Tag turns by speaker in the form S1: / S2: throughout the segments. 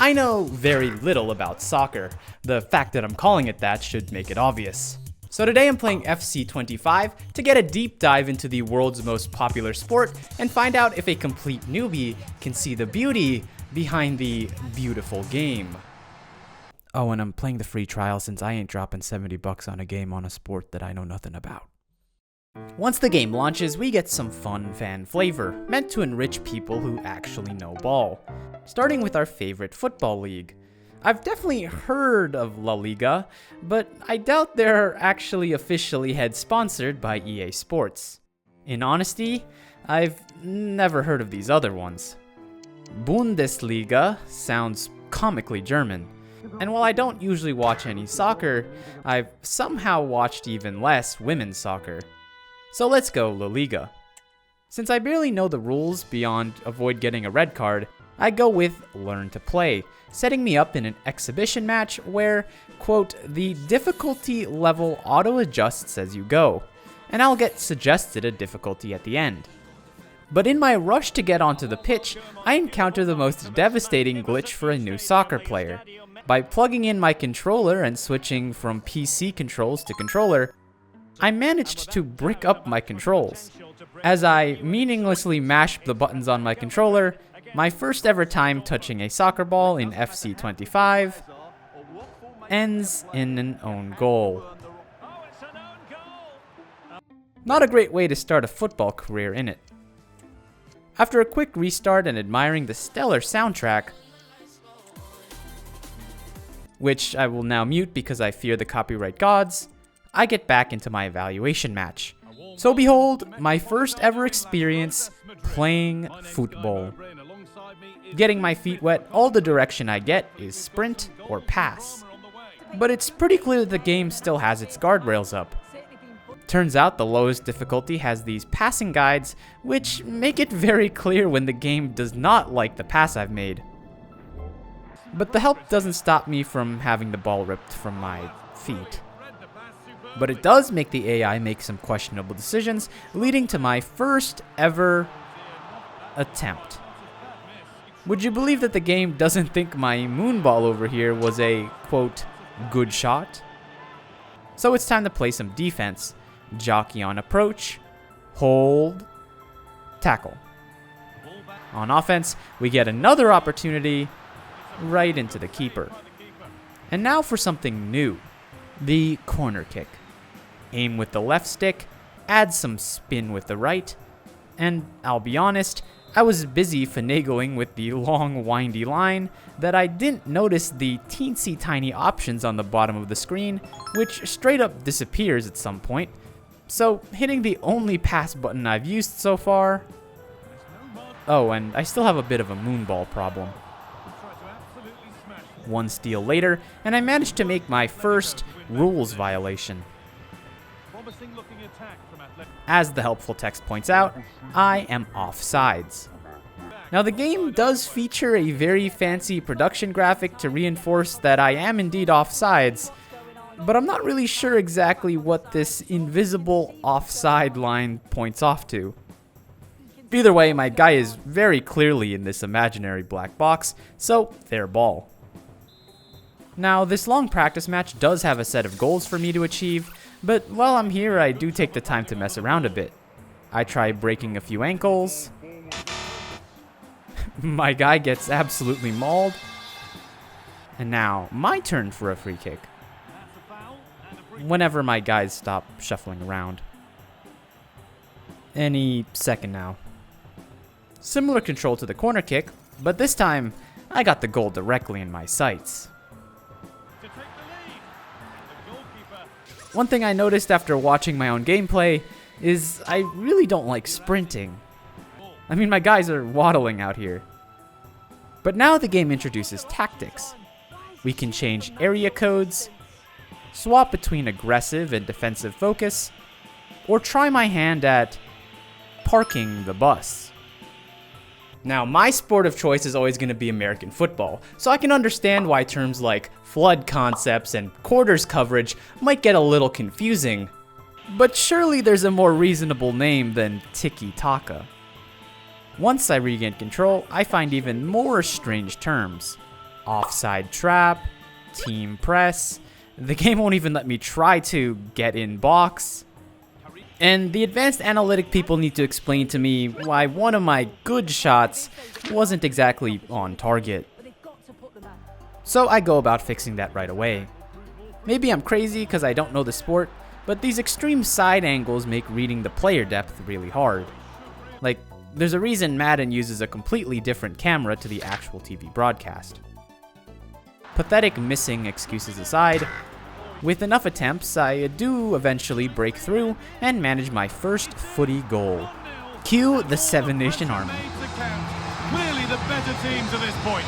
S1: I know very little about soccer. The fact that I'm calling it that should make it obvious. So today I'm playing FC25 to get a deep dive into the world's most popular sport and find out if a complete newbie can see the beauty behind the beautiful game. Oh, and I'm playing the free trial since I ain't dropping $70 on a game on a sport that I know nothing about. Once the game launches, we get some fun fan flavor, meant to enrich people who actually know ball. Starting with our favorite football league. I've definitely heard of La Liga, but I doubt they're actually officially head sponsored by EA Sports. In honesty, I've never heard of these other ones. Bundesliga sounds comically German. And while I don't usually watch any soccer, I've somehow watched even less women's soccer. So let's go La Liga. Since I barely know the rules beyond avoid getting a red card, I go with Learn to Play, setting me up in an exhibition match where, quote, the difficulty level auto-adjusts as you go, and I'll get suggested a difficulty at the end. But in my rush to get onto the pitch, I encounter the most devastating glitch for a new soccer player. By plugging in my controller and switching from PC controls to controller, I managed to brick up my controls. As I meaninglessly mashed the buttons on my controller, my first ever time touching a soccer ball in FC25 ends in an own goal. Not a great way to start a football career, innit? After a quick restart and admiring the stellar soundtrack, which I will now mute because I fear the copyright gods, I get back into my evaluation match. So behold, my first ever experience playing football. Getting my feet wet, all the direction I get is sprint or pass. But it's pretty clear that the game still has its guardrails up. Turns out the lowest difficulty has these passing guides, which make it very clear when the game does not like the pass I've made. But the help doesn't stop me from having the ball ripped from my feet. But it does make the AI make some questionable decisions, leading to my first ever attempt. Would you believe that the game doesn't think my moonball over here was a, quote, good shot? So it's time to play some defense. Jockey on approach, hold, tackle. On offense, we get another opportunity right into the keeper. And now for something new, the corner kick. Aim with the left stick, add some spin with the right, and I'll be honest, I was busy finagling with the long windy line that I didn't notice the teensy tiny options on the bottom of the screen, which straight up disappears at some point. So hitting the only pass button I've used so far. Oh, and I still have a bit of a moonball problem. One steal later, and I managed to make my first rules violation. As the helpful text points out, I am offsides. Now the game does feature a very fancy production graphic to reinforce that I am indeed offsides, but I'm not really sure exactly what this invisible offside line points off to. Either way, my guy is very clearly in this imaginary black box, so fair ball. Now, this long practice match does have a set of goals for me to achieve, but while I'm here, I do take the time to mess around a bit. I try breaking a few ankles. My guy gets absolutely mauled. And now, my turn for a free kick. Whenever my guys stop shuffling around. Any second now. Similar control to the corner kick, but this time, I got the goal directly in my sights. One thing I noticed after watching my own gameplay is I really don't like sprinting. I mean, my guys are waddling out here. But now the game introduces tactics. We can change area codes, swap between aggressive and defensive focus, or try my hand at parking the bus. Now, my sport of choice is always going to be American football, so I can understand why terms like flood concepts and quarters coverage might get a little confusing, but surely there's a more reasonable name than tiki-taka. Once I regain control, I find even more strange terms. offside trap, team press. The game won't even let me try to get in box. And the advanced analytic people need to explain to me why one of my good shots wasn't exactly on target. So I go about fixing that right away. Maybe I'm crazy because I don't know the sport, but these extreme side angles make reading the player depth really hard. Like, there's a reason Madden uses a completely different camera to the actual TV broadcast. Pathetic missing excuses aside, with enough attempts, I do eventually break through and manage my first footy goal. Cue the Seven Nation Army.
S2: Clearly the better team to this point.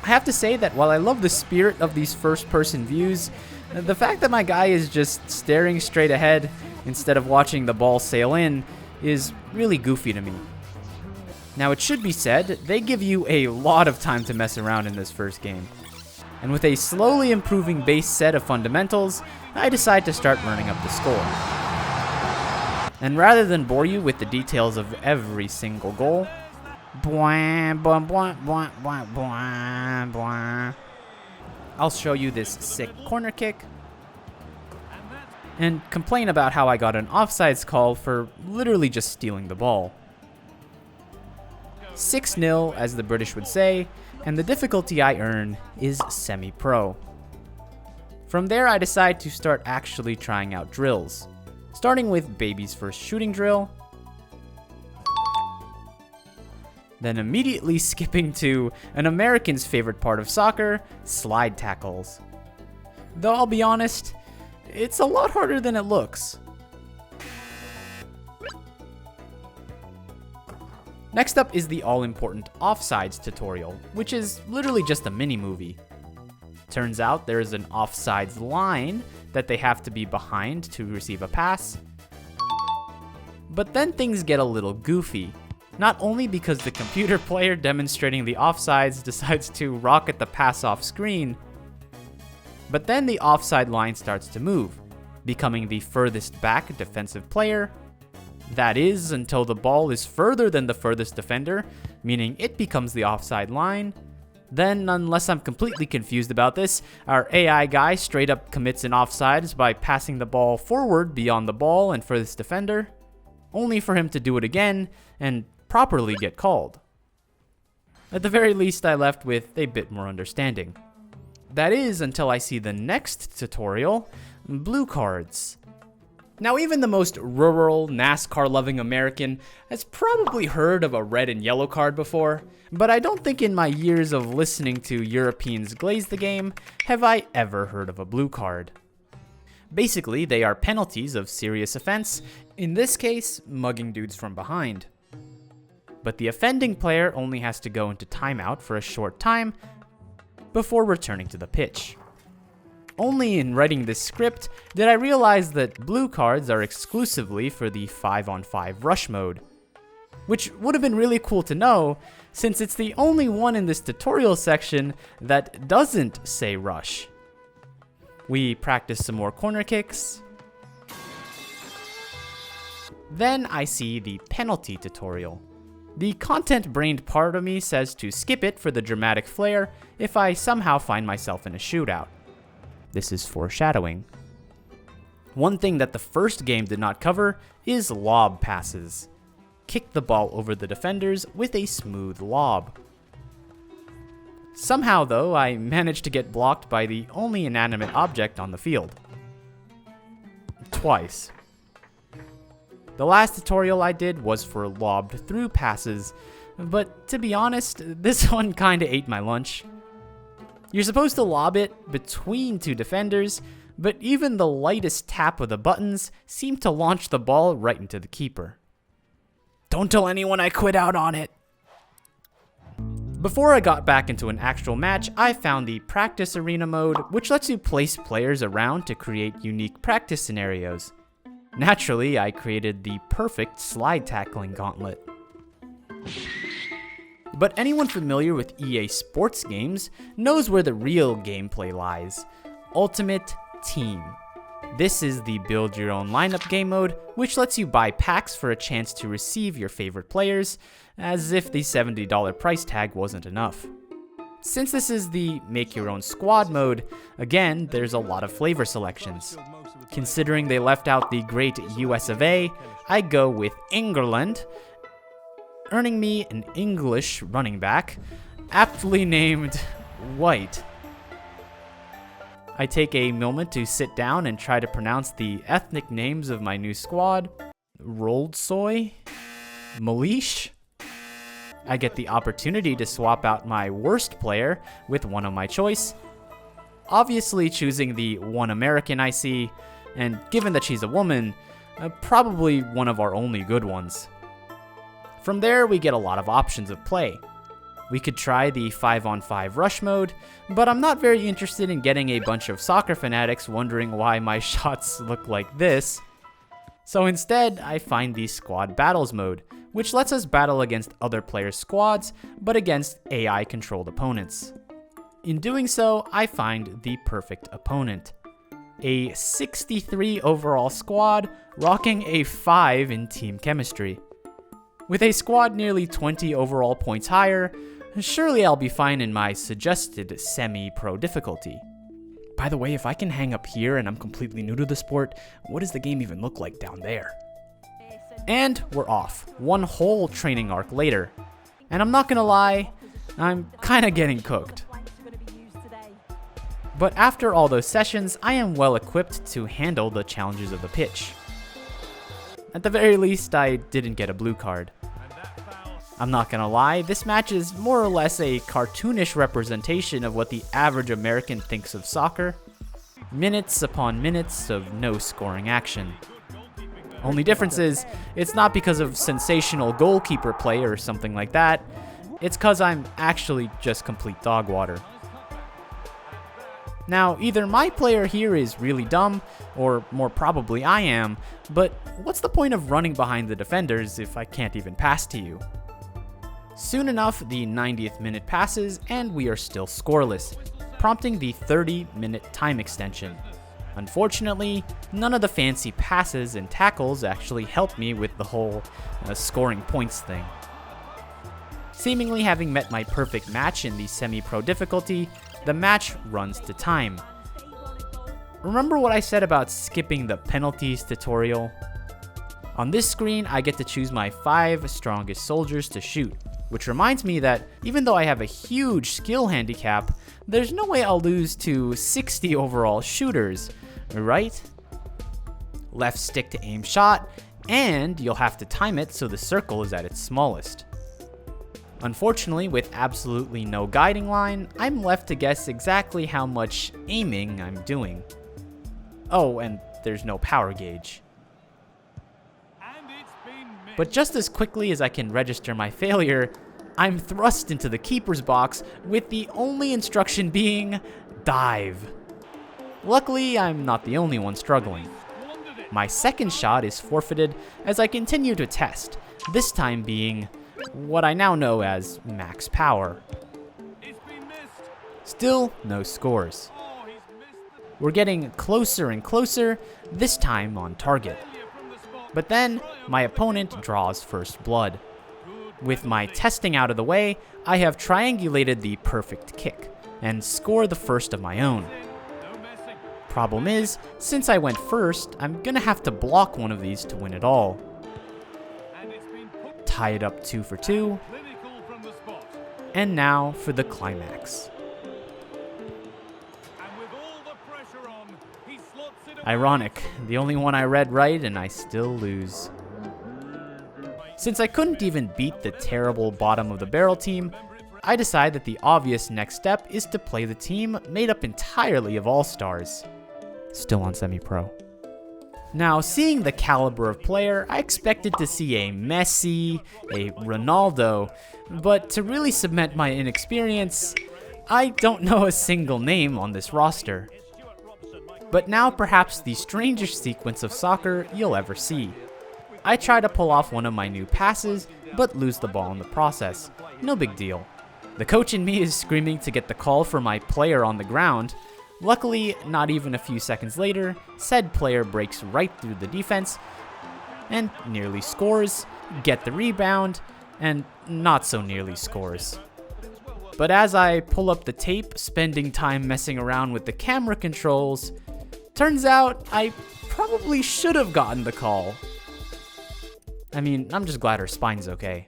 S1: I have to say that while I love the spirit of these first-person views, the fact that my guy is just staring straight ahead instead of watching the ball sail in is really goofy to me. Now it should be said, they give you a lot of time to mess around in this first game. And with a slowly improving base set of fundamentals, I decide to start running up the score. And rather than bore you with the details of every single goal, I'll show you this sick corner kick and complain about how I got an offsides call for literally just stealing the ball. 6-0, as the British would say, and the difficulty I earn is semi-pro. From there, I decide to start actually trying out drills, starting with baby's first shooting drill, then immediately skipping to an American's favorite part of soccer, slide tackles. Though I'll be honest, it's a lot harder than it looks. Next up is the all-important Offsides tutorial, which is literally just a mini-movie. Turns out there is an offsides line that they have to be behind to receive a pass. But then things get a little goofy, not only because the computer player demonstrating the offsides decides to rocket the pass off screen, but then the offside line starts to move, becoming the furthest back defensive player. That is, until the ball is further than the furthest defender, meaning it becomes the offside line. Then, unless I'm completely confused about this, our AI guy straight up commits an offsides by passing the ball forward beyond the ball and furthest defender, only for him to do it again and properly get called. At the very least, I left with a bit more understanding. That is, until I see the next tutorial, blue cards. Now, even the most rural, NASCAR-loving American has probably heard of a red and yellow card before, but I don't think in my years of listening to Europeans glaze the game have I ever heard of a blue card. Basically, they are penalties of serious offense, in this case, mugging dudes from behind. But the offending player only has to go into timeout for a short time before returning to the pitch. Only in writing this script did I realize that blue cards are exclusively for the 5-on-5 rush mode, which would have been really cool to know since it's the only one in this tutorial section that doesn't say rush. We practice some more corner kicks. Then I see the penalty tutorial. The content-brained part of me says to skip it for the dramatic flair if I somehow find myself in a shootout. This is foreshadowing. One thing that the first game did not cover is lob passes. Kick the ball over the defenders with a smooth lob. Somehow, though, I managed to get blocked by the only inanimate object on the field. Twice. The last tutorial I did was for lobbed through passes, but to be honest, this one kinda ate my lunch. You're supposed to lob it between two defenders, but even the lightest tap of the buttons seemed to launch the ball right into the keeper. Don't tell anyone I quit out on it! Before I got back into an actual match, I found the practice arena mode, which lets you place players around to create unique practice scenarios. Naturally, I created the perfect slide tackling gauntlet. But anyone familiar with EA Sports games knows where the real gameplay lies. Ultimate Team. This is the build your own lineup game mode, which lets you buy packs for a chance to receive your favorite players, as if the $70 price tag wasn't enough. Since this is the make your own squad mode, again, there's a lot of flavor selections. Considering they left out the great US of A, I go with England, earning me an English running back, aptly named White. I take a moment to sit down and try to pronounce the ethnic names of my new squad. Rolled soy? Malish? I get the opportunity to swap out my worst player with one of my choice, obviously choosing the one American I see, and given that she's a woman, probably one of our only good ones. From there, we get a lot of options of play. We could try the 5-on-5 rush mode, but I'm not very interested in getting a bunch of soccer fanatics wondering why my shots look like this. So instead, I find the squad battles mode, which lets us battle against other players' squads, but against AI-controlled opponents. In doing so, I find the perfect opponent. A 63 overall squad, rocking a 5 in team chemistry. With a squad nearly 20 overall points higher, surely I'll be fine in my suggested semi-pro difficulty. By the way, if I can hang up here and I'm completely new to the sport, what does the game even look like down there? And we're off, one whole training arc later. And I'm not gonna lie, I'm kinda getting cooked. But after all those sessions, I am well equipped to handle the challenges of the pitch. At the very least, I didn't get a blue card. I'm not gonna lie, this match is more or less a cartoonish representation of what the average American thinks of soccer. Minutes upon minutes of no scoring action. Only difference is, it's not because of sensational goalkeeper play or something like that, it's cause I'm actually just complete dog water. Now, either my player here is really dumb, or more probably I am, but what's the point of running behind the defenders if I can't even pass to you? Soon enough, the 90th minute passes and we are still scoreless, prompting the 30-minute time extension. Unfortunately, none of the fancy passes and tackles actually helped me with the whole scoring points thing. Seemingly having met my perfect match in the semi-pro difficulty, the match runs to time. Remember what I said about skipping the penalties tutorial? On this screen, I get to choose my 5 strongest soldiers to shoot, which reminds me that even though I have a huge skill handicap, there's no way I'll lose to 60 overall shooters, right? Left stick to aim shot, and you'll have to time it so the circle is at its smallest. Unfortunately, with absolutely no guiding line, I'm left to guess exactly how much aiming I'm doing. Oh, and there's no power gauge. But just as quickly as I can register my failure, I'm thrust into the keeper's box with the only instruction being dive. Luckily, I'm not the only one struggling. My second shot is forfeited as I continue to test, this time being what I now know as max power. Still, no scores. We're getting closer and closer, this time on target. But then, my opponent draws first blood. With my testing out of the way, I have triangulated the perfect kick, and score the first of my own. Problem is, since I went first, I'm gonna have to block one of these to win it all. Tie it up 2 for 2, and now for the climax. Ironic, the only one I read right and I still lose. Since I couldn't even beat the terrible bottom of the barrel team, I decide that the obvious next step is to play the team made up entirely of all-stars. Still on semi-pro. Now, seeing the caliber of player, I expected to see a Messi, a Ronaldo, but to really cement my inexperience, I don't know a single name on this roster. But now perhaps the strangest sequence of soccer you'll ever see. I try to pull off one of my new passes, but lose the ball in the process. No big deal. The coach in me is screaming to get the call for my player on the ground. Luckily, not even a few seconds later, said player breaks right through the defense and nearly scores, get the rebound, and not so nearly scores. But as I pull up the tape, spending time messing around with the camera controls, turns out I probably should have gotten the call. I mean, I'm just glad her spine's okay.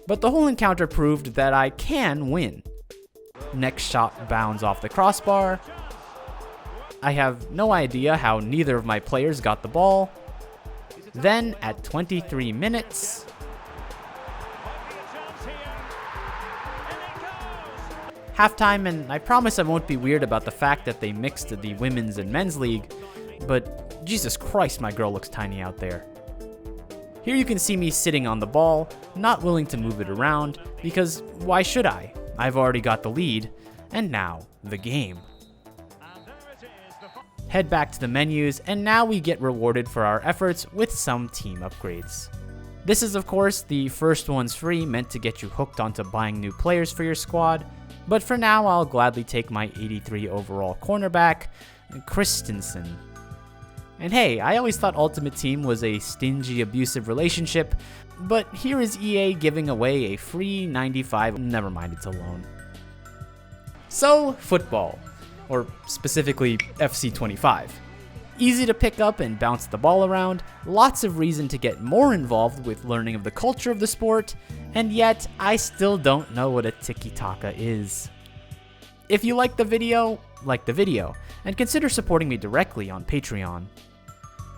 S1: But the whole encounter proved that I can win. Next shot bounds off the crossbar. I have no idea how neither of my players got the ball. Then, at 23 minutes, halftime, and I promise I won't be weird about the fact that they mixed the women's and men's league, but Jesus Christ, my girl looks tiny out there. Here you can see me sitting on the ball, not willing to move it around, because why should I? I've already got the lead, and now, the game. Head back to the menus, and now we get rewarded for our efforts with some team upgrades. This is of course the first one's free, meant to get you hooked onto buying new players for your squad, but for now I'll gladly take my 83 overall cornerback, Christensen. And hey, I always thought Ultimate Team was a stingy, abusive relationship, but here is EA giving away a free 95, never mind, it's a loan. So, football. Or specifically FC25. Easy to pick up and bounce the ball around, lots of reason to get more involved with learning of the culture of the sport, and yet I still don't know what a tiki-taka is. If you like the video, and consider supporting me directly on Patreon.